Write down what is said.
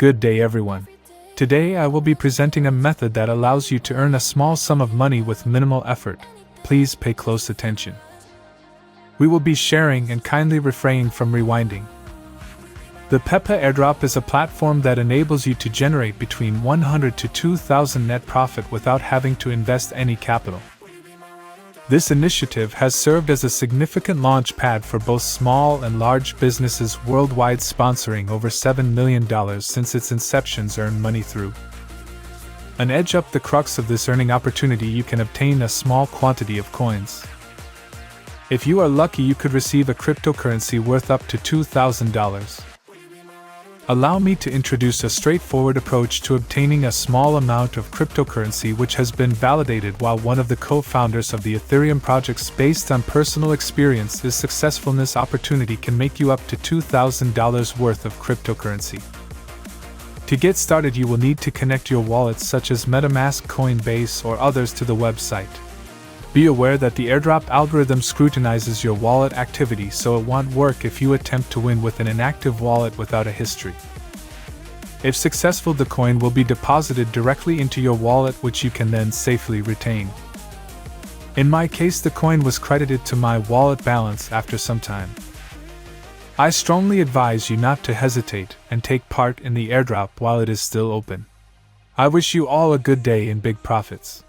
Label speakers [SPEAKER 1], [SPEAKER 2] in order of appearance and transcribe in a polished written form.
[SPEAKER 1] Good day everyone. Today I will be presenting a method that allows you to earn a small sum of money with minimal effort. Please pay close attention. We will be sharing and kindly refraining from rewinding. The Pepe AirDrop is a platform that enables you to generate between 100 to 2,000 net profit without having to invest any capital. This initiative has served as a significant launch pad for both small and large businesses worldwide, sponsoring over $7 million since its inceptions earned money through. An edge up the crux of this earning opportunity, you can obtain a small quantity of coins. If you are lucky, you could receive a cryptocurrency worth up to $2,000. Allow me to introduce a straightforward approach to obtaining a small amount of cryptocurrency which has been validated while one of the co-founders of the Ethereum projects. Based on personal experience, this successfulness opportunity can make you up to $2,000 worth of cryptocurrency. To get started, you will need to connect your wallets such as MetaMask, Coinbase, or others to the website. Be aware that the airdrop algorithm scrutinizes your wallet activity, so it won't work if you attempt to win with an inactive wallet without a history. If successful, the coin will be deposited directly into your wallet, which you can then safely retain. In my case, the coin was credited to my wallet balance after some time. I strongly advise you not to hesitate and take part in the airdrop while it is still open. I wish you all a good day and big profits.